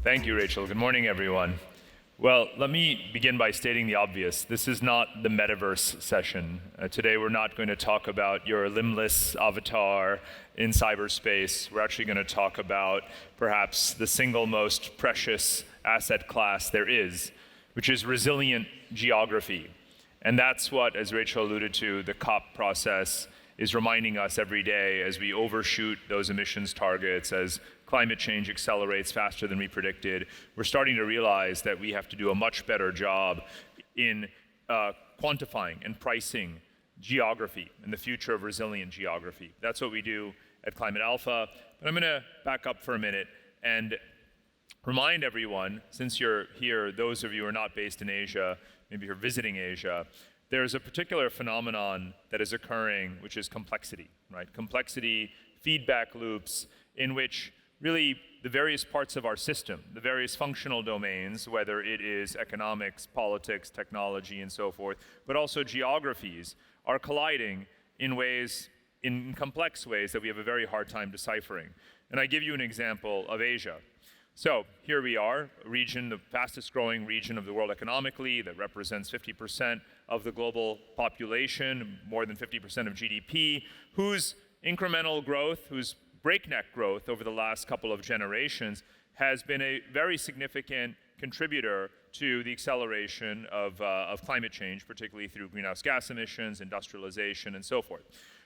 Thank you, Rachel. Good morning, everyone. Well, let me begin by stating the obvious. This is not the metaverse session. Today, we're not going to talk about your limbless avatar in cyberspace. We're actually going to talk about perhaps the single most precious asset class there is, which is resilient geography. And that's what, as Rachel alluded to, the COP process is reminding us every day as we overshoot those emissions targets, as climate change accelerates faster than we predicted. We're starting to realize that we have to do a much better job in quantifying and pricing geography and the future of resilient geography. That's what we do at Climate Alpha. But I'm going to back up for a minute and remind everyone, since you're here, those of you who are not based in Asia, maybe you're visiting Asia, there's a particular phenomenon that is occurring, which is complexity, right? Complexity, feedback loops, in which really the various parts of our system, the various functional domains, whether it is economics, politics, technology, and so forth, but also geographies, are colliding in complex ways that we have a very hard time deciphering. And I give you an example of Asia. So here we are, a region, the fastest growing region of the world economically, that represents 50% of the global population, more than 50% of GDP, whose incremental growth, whose breakneck growth over the last couple of generations has been a very significant contributor to the acceleration of climate change, particularly through greenhouse gas emissions, industrialization, and so forth.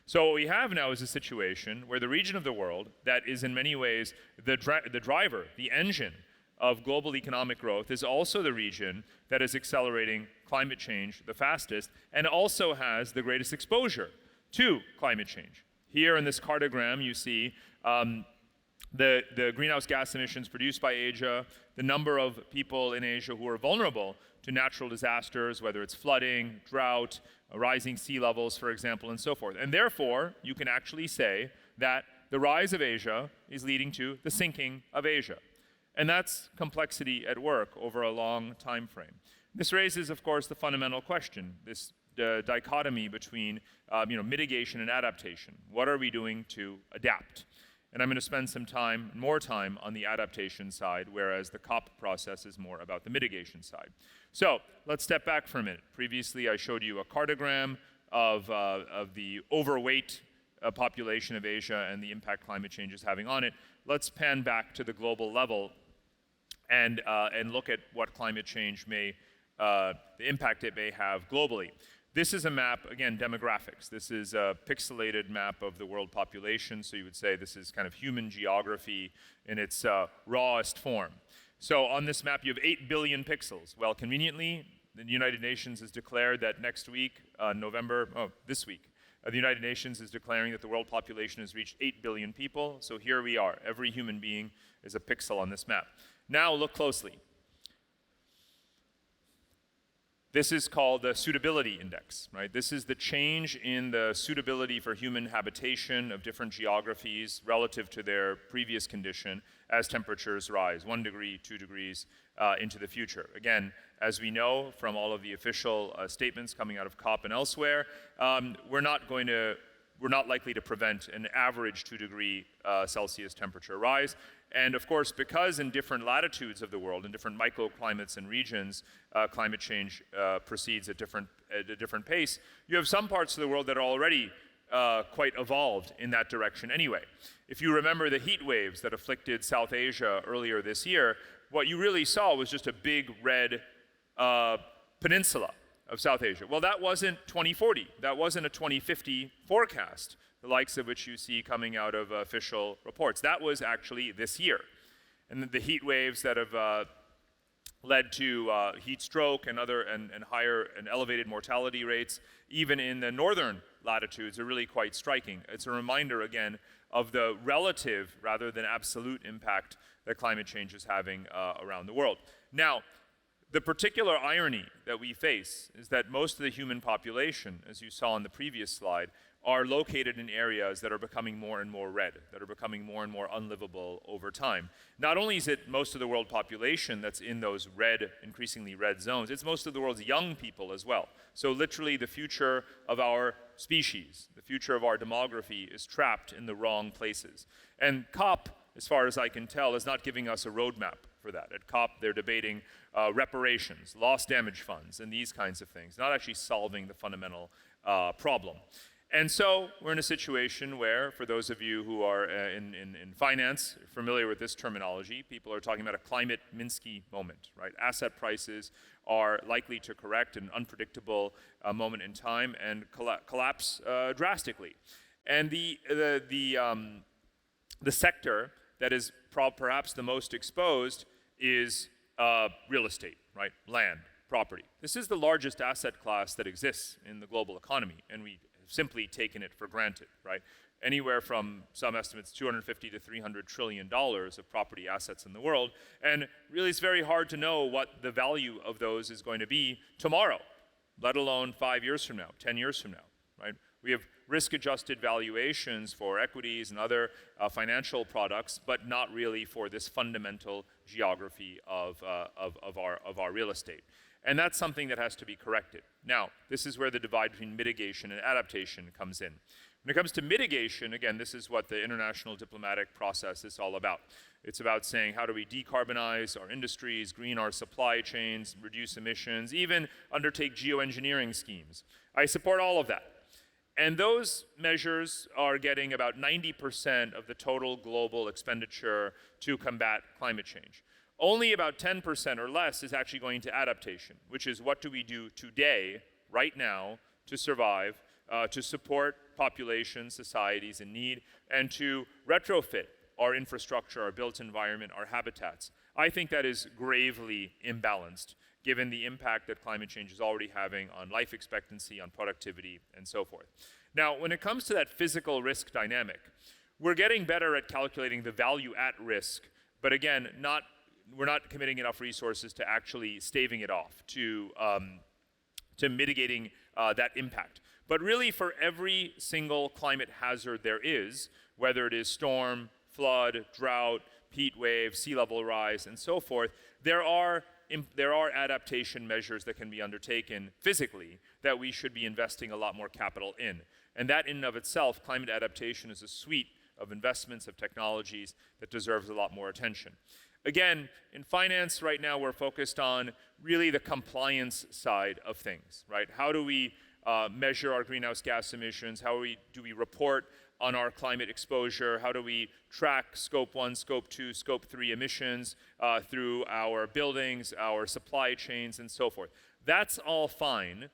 So what we have now is a situation where the region of the world that is in many ways the driver, the engine of global economic growth, is also the region that is accelerating climate change the fastest and also has the greatest exposure to climate change. Here in this cartogram, you see the greenhouse gas emissions produced by Asia, the number of people in Asia who are vulnerable to natural disasters, whether it's flooding, drought, rising sea levels, for example, and so forth. And therefore, you can actually say that the rise of Asia is leading to the sinking of Asia. And that's complexity at work over a long time frame. This raises, of course, the fundamental question, this dichotomy between mitigation and adaptation. What are we doing to adapt? And I'm going to spend some time, more time, on the adaptation side, whereas the COP process is more about the mitigation side. So let's step back for a minute. Previously, I showed you a cartogram of the overweight population of Asia and the impact climate change is having on it. Let's pan back to the global level and look at what climate change the impact it may have globally. This is a map, again, demographics. This is a pixelated map of the world population, so you would say this is kind of human geography in its rawest form. So on this map, you have 8 billion pixels. Well, conveniently, the United Nations has declared that next week, this week, the United Nations is declaring that the world population has reached 8 billion people. So here we are. Every human being is a pixel on this map. Now look closely. This is called the suitability index, right? This is the change in the suitability for human habitation of different geographies relative to their previous condition as temperatures rise, 1 degree, 2 degrees into the future. Again, as we know from all of the official statements coming out of COP and elsewhere, we're not likely to prevent an average 2-degree Celsius temperature rise. And of course, because in different latitudes of the world, in different microclimates and regions, climate change proceeds at a different pace, you have some parts of the world that are already quite evolved in that direction anyway. If you remember the heat waves that afflicted South Asia earlier this year, what you really saw was just a big red peninsula of South Asia. Well, that wasn't 2040. That wasn't a 2050 forecast, the likes of which you see coming out of official reports. That was actually this year. And the heat waves that have led to heat stroke and higher and elevated mortality rates, even in the northern latitudes, are really quite striking. It's a reminder, again, of the relative rather than absolute impact that climate change is having around the world. Now, the particular irony that we face is that most of the human population, as you saw in the previous slide, are located in areas that are becoming more and more red, that are becoming more and more unlivable over time. Not only is it most of the world population that's in those red, increasingly red zones, it's most of the world's young people as well. So literally the future of our species, the future of our demography is trapped in the wrong places. And COP, as far as I can tell, is not giving us a roadmap for that. At COP, they're debating reparations, loss damage funds, and these kinds of things, not actually solving the fundamental problem. And so we're in a situation where, for those of you who are in finance, familiar with this terminology, people are talking about a climate Minsky moment, right? Asset prices are likely to correct an unpredictable moment in time and collapse drastically. And the sector that is perhaps the most exposed is real estate, right? Land, property. This is the largest asset class that exists in the global economy, and we simply taken it for granted, right? Anywhere from some estimates, $250 to $300 trillion of property assets in the world. And really it's very hard to know what the value of those is going to be tomorrow, let alone 5 years from now, 10 years from now, right? We have risk-adjusted valuations for equities and other financial products, but not really for this fundamental geography of our real estate. And that's something that has to be corrected. Now, this is where the divide between mitigation and adaptation comes in. When it comes to mitigation, again, this is what the international diplomatic process is all about. It's about saying, how do we decarbonize our industries, green our supply chains, reduce emissions, even undertake geoengineering schemes. I support all of that. And those measures are getting about 90% of the total global expenditure to combat climate change. Only about 10% or less is actually going to adaptation, which is what do we do today, right now, to survive, to support populations, societies in need, and to retrofit our infrastructure, our built environment, our habitats. I think that is gravely imbalanced, given the impact that climate change is already having on life expectancy, on productivity, and so forth. Now, when it comes to that physical risk dynamic, we're getting better at calculating the value at risk, but again, we're not committing enough resources to actually staving it off, to mitigating that impact. But really, for every single climate hazard there is, whether it is storm, flood, drought, heat wave, sea level rise, and so forth, there are adaptation measures that can be undertaken physically that we should be investing a lot more capital in. And that in and of itself, climate adaptation is a suite of investments, of technologies that deserves a lot more attention. Again, in finance right now, we're focused on really the compliance side of things, right? How do we measure our greenhouse gas emissions? How do we report on our climate exposure? How do we track Scope 1, Scope 2, Scope 3 emissions through our buildings, our supply chains, and so forth? That's all fine,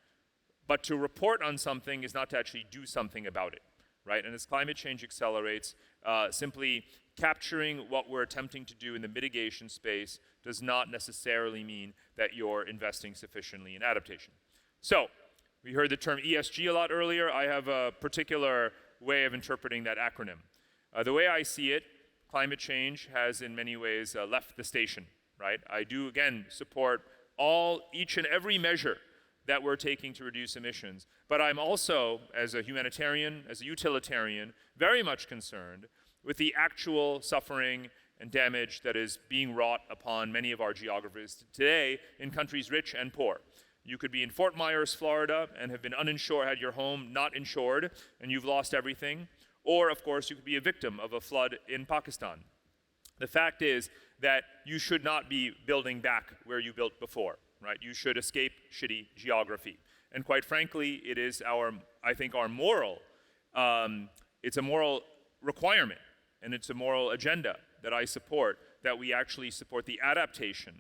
but to report on something is not to actually do something about it, right? And as climate change accelerates, simply capturing what we're attempting to do in the mitigation space does not necessarily mean that you're investing sufficiently in adaptation. So, we heard the term ESG a lot earlier. I have a particular way of interpreting that acronym. The way I see it, climate change has in many ways left the station, right? I do, again, support each and every measure that we're taking to reduce emissions. But I'm also, as a humanitarian, as a utilitarian, very much concerned with the actual suffering and damage that is being wrought upon many of our geographies today in countries rich and poor. You could be in Fort Myers, Florida, and have been uninsured, had your home not insured, and you've lost everything. Or, of course, you could be a victim of a flood in Pakistan. The fact is that you should not be building back where you built before, right? You should escape shitty geography. And quite frankly, it is I think our moral, it's a moral requirement, and it's a moral agenda that I support, that we actually support the adaptation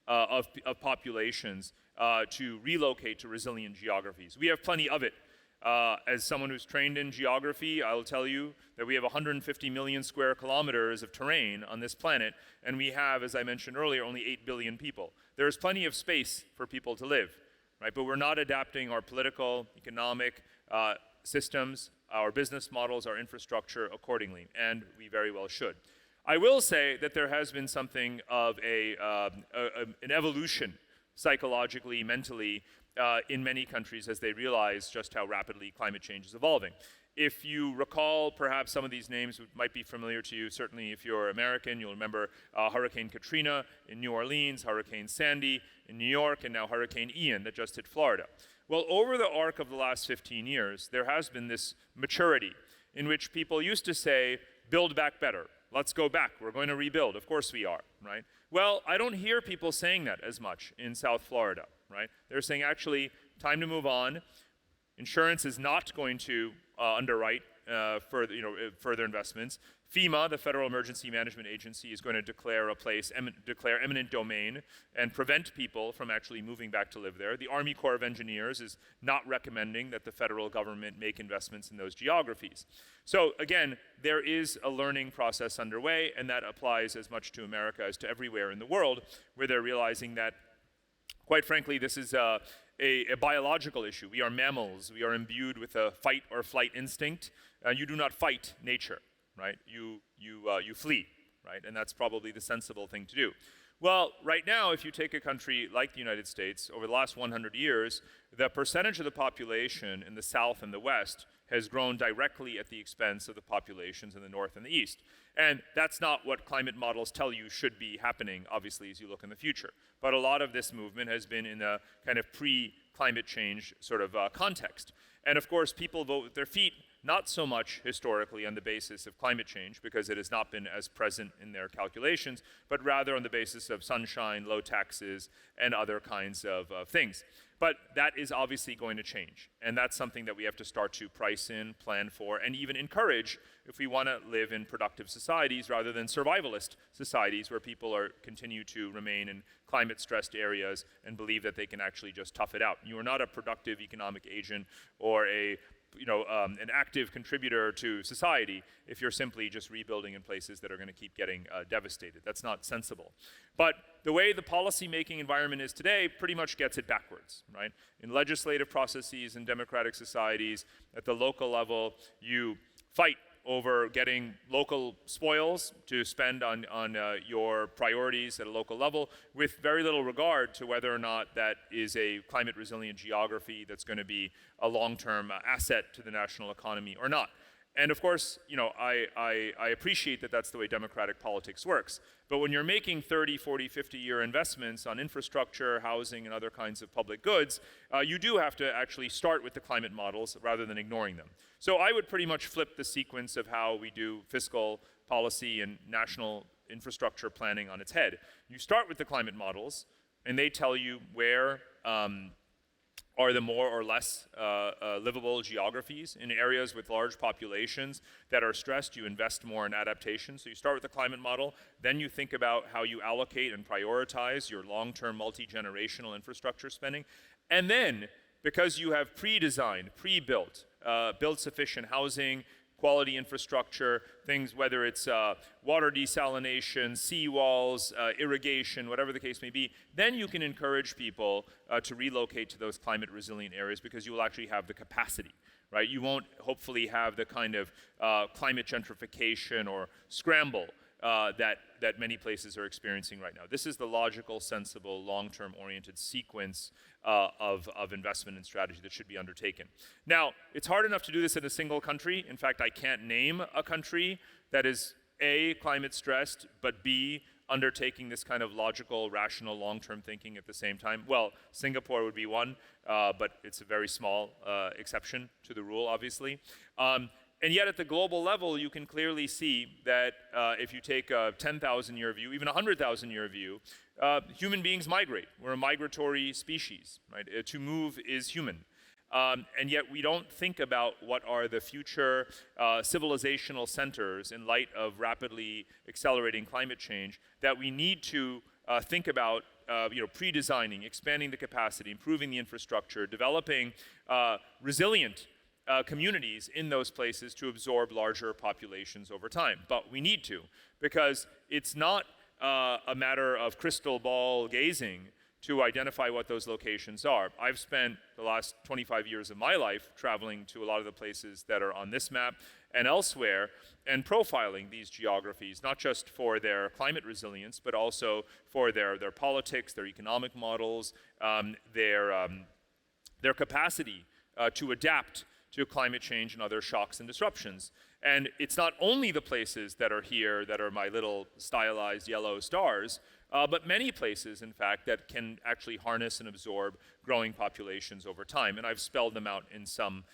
of populations to relocate to resilient geographies. We have plenty of it. As someone who's trained in geography, I will tell you that we have 150 million square kilometers of terrain on this planet, and we have, as I mentioned earlier, only 8 billion people. There is plenty of space for people to live, right? But we're not adapting our political, economic systems, our business models, our infrastructure accordingly, and we very well should. I will say that there has been something of an evolution psychologically, mentally, in many countries as they realize just how rapidly climate change is evolving. If you recall, perhaps some of these names might be familiar to you. Certainly if you're American, you'll remember Hurricane Katrina in New Orleans, Hurricane Sandy in New York, and now Hurricane Ian that just hit Florida. Well, over the arc of the last 15 years, there has been this maturity in which people used to say, build back better, let's go back, we're going to rebuild, of course we are, right? Well, I don't hear people saying that as much in South Florida, right? They're saying actually, time to move on. Insurance is not going to underwrite further investments. FEMA, the Federal Emergency Management Agency, is going to declare eminent domain and prevent people from actually moving back to live there. The Army Corps of Engineers is not recommending that the federal government make investments in those geographies. So again, there is a learning process underway, and that applies as much to America as to everywhere in the world, where they're realizing that, quite frankly, this is a biological issue. We are mammals. We are imbued with a fight or flight instinct. You do not fight nature, right? You flee, right? And that's probably the sensible thing to do. Well, right now, if you take a country like the United States, over the last 100 years, the percentage of the population in the South and the West has grown directly at the expense of the populations in the North and the East. And that's not what climate models tell you should be happening, obviously, as you look in the future. But a lot of this movement has been in a kind of pre-climate change sort of context. And of course, people vote with their feet, not so much historically on the basis of climate change, because it has not been as present in their calculations, but rather on the basis of sunshine, low taxes, and other kinds of things. But that is obviously going to change. And that's something that we have to start to price in, plan for, and even encourage if we want to live in productive societies rather than survivalist societies where people continue to remain in climate-stressed areas and believe that they can actually just tough it out. You are not a productive economic agent or an active contributor to society if you're simply just rebuilding in places that are going to keep getting devastated. That's not sensible. But the way the policy-making environment is today pretty much gets it backwards, right? In legislative processes in democratic societies, at the local level, you fight over getting local spoils to spend on your priorities at a local level with very little regard to whether or not that is a climate resilient geography that's going to be a long-term asset to the national economy or not. And of course, I appreciate that that's the way democratic politics works. But when you're making 30, 40, 50-year investments on infrastructure, housing, and other kinds of public goods, you do have to actually start with the climate models rather than ignoring them. So I would pretty much flip the sequence of how we do fiscal policy and national infrastructure planning on its head. You start with the climate models, and they tell you where are the more or less livable geographies. In areas with large populations that are stressed, you invest more in adaptation. So you start with the climate model, then you think about how you allocate and prioritize your long-term multi-generational infrastructure spending. And then, because you have pre-designed, pre-built, built sufficient housing, quality infrastructure, things, whether it's water desalination, seawalls, irrigation, whatever the case may be, then you can encourage people to relocate to those climate resilient areas because you will actually have the capacity, right? You won't hopefully have the kind of climate gentrification or scramble that many places are experiencing right now. This is the logical, sensible, long-term oriented sequence of investment and strategy that should be undertaken. Now, it's hard enough to do this in a single country. In fact, I can't name a country that is A, climate stressed, but B, undertaking this kind of logical, rational, long-term thinking at the same time. Well, Singapore would be one, but it's a very small exception to the rule, obviously. And yet at the global level, you can clearly see that if you take a 10,000-year view, even a 100,000-year view, human beings migrate. We're a migratory species, right? To move is human. And yet we don't think about what are the future civilizational centers in light of rapidly accelerating climate change that we need to think about pre-designing, expanding the capacity, improving the infrastructure, developing resilient communities in those places to absorb larger populations over time. But we need to, because it's not a matter of crystal ball gazing to identify what those locations are. I've spent the last 25 years of my life traveling to a lot of the places that are on this map and elsewhere and profiling these geographies, not just for their climate resilience, but also for their politics, their economic models, their capacity to adapt to climate change and other shocks and disruptions. And it's not only the places that are here that are my little stylized yellow stars, but many places, in fact, that can actually harness and absorb growing populations over time. And I've spelled them out in some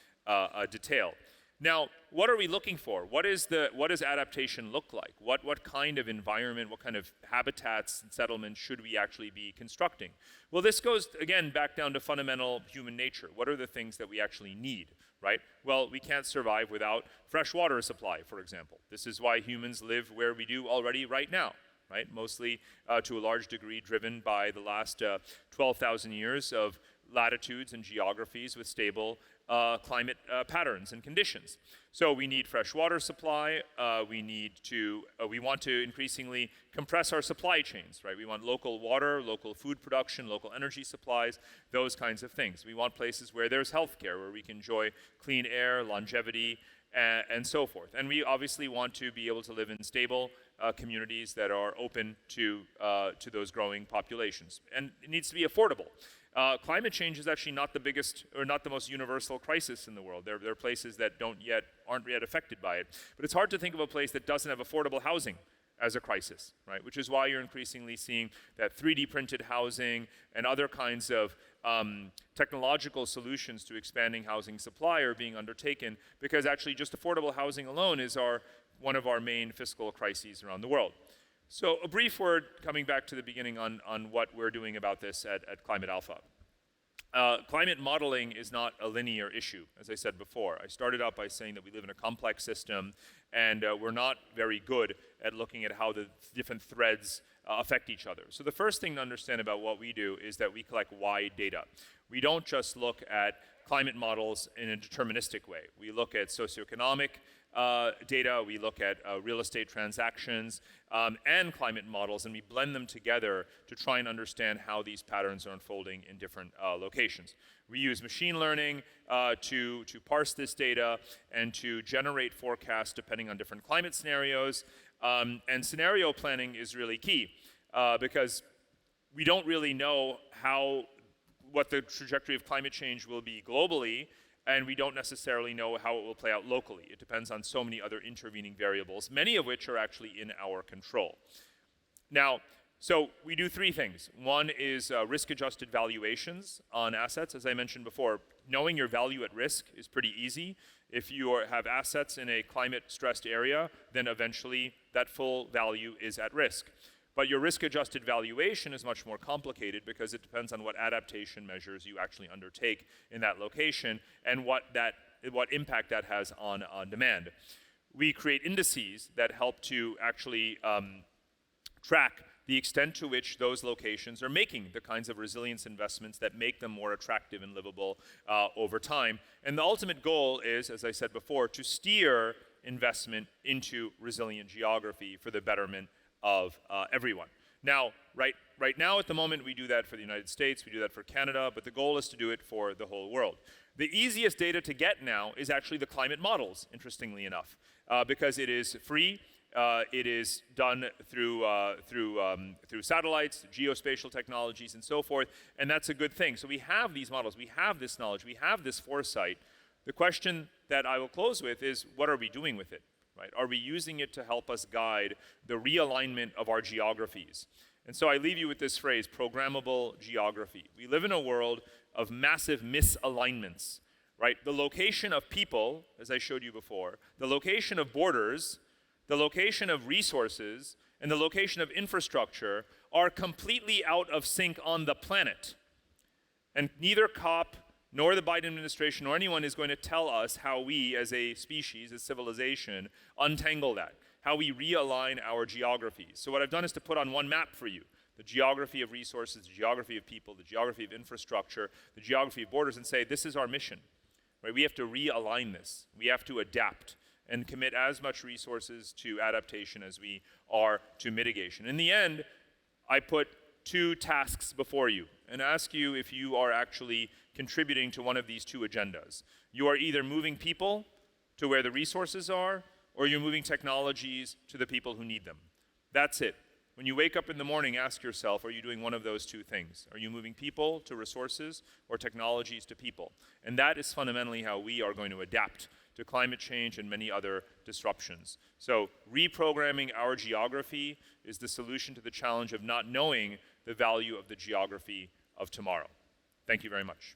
detail. Now, what are we looking for? What does adaptation look like? What kind of environment, what kind of habitats and settlements should we actually be constructing? Well, this goes, again, back down to fundamental human nature. What are the things that we actually need, right? Well, we can't survive without fresh water supply, for example. This is why humans live where we do already right now, right? Mostly to a large degree driven by the last 12,000 years of latitudes and geographies with stable climate patterns and conditions. So we need fresh water supply. We want to increasingly compress our supply chains, right? We want local water, local food production, local energy supplies, those kinds of things. We want places where there's healthcare, where we can enjoy clean air, longevity, and so forth. And we obviously want to be able to live in stable communities that are open to those growing populations. And it needs to be affordable. Climate change is actually not the biggest or not the most universal crisis in the world. There are places that aren't yet affected by it. But it's hard to think of a place that doesn't have affordable housing as a crisis, right? Which is why you're increasingly seeing that 3D printed housing and other kinds of technological solutions to expanding housing supply are being undertaken, because actually just affordable housing alone is one of our main fiscal crises around the world. So a brief word, coming back to the beginning, on what we're doing about this at Climate Alpha. Climate modeling is not a linear issue, as I said before. I started out by saying that we live in a complex system, and we're not very good at looking at how the different threads affect each other. So the first thing to understand about what we do is that we collect wide data. We don't just look at climate models in a deterministic way. We look at socioeconomic data, we look at real estate transactions, and climate models, and we blend them together to try and understand how these patterns are unfolding in different locations. We use machine learning to parse this data and to generate forecasts depending on different climate scenarios. And scenario planning is really key because we don't really know what the trajectory of climate change will be globally, and we don't necessarily know how it will play out locally. It depends on so many other intervening variables, many of which are actually in our control. Now, so we do three things. One is risk-adjusted valuations on assets. As I mentioned before, knowing your value at risk is pretty easy. If you have assets in a climate-stressed area, then eventually that full value is at risk. But your risk-adjusted valuation is much more complicated because it depends on what adaptation measures you actually undertake in that location and what impact that has on demand. We create indices that help to actually track the extent to which those locations are making the kinds of resilience investments that make them more attractive and livable over time. And the ultimate goal is, as I said before, to steer investment into resilient geography for the betterment of everyone. Now, right now at the moment, we do that for the United States, we do that for Canada, but the goal is to do it for the whole world. The easiest data to get now is actually the climate models, interestingly enough, because it is free. It is done through satellites, geospatial technologies, and so forth, and that's a good thing. So we have these models, we have this knowledge, we have this foresight. The question that I will close with is, what are we doing with it? Right? Are we using it to help us guide the realignment of our geographies? And so I leave you with this phrase, programmable geography. We live in a world of massive misalignments, right? The location of people, as I showed you before, the location of borders, the location of resources, and the location of infrastructure are completely out of sync on the planet. And neither COP nor the Biden administration nor anyone is going to tell us how we as a species, as civilization, untangle that, how we realign our geographies. So what I've done is to put on one map for you the geography of resources, the geography of people, the geography of infrastructure, the geography of borders, and say this is our mission. Right? We have to realign this. We have to adapt and commit as much resources to adaptation as we are to mitigation. In the end, I put two tasks before you and ask you if you are actually contributing to one of these two agendas. You are either moving people to where the resources are, or you're moving technologies to the people who need them. That's it. When you wake up in the morning, ask yourself, are you doing one of those two things? Are you moving people to resources or technologies to people? And that is fundamentally how we are going to adapt to climate change and many other disruptions. So reprogramming our geography is the solution to the challenge of not knowing the value of the geography of tomorrow. Thank you very much.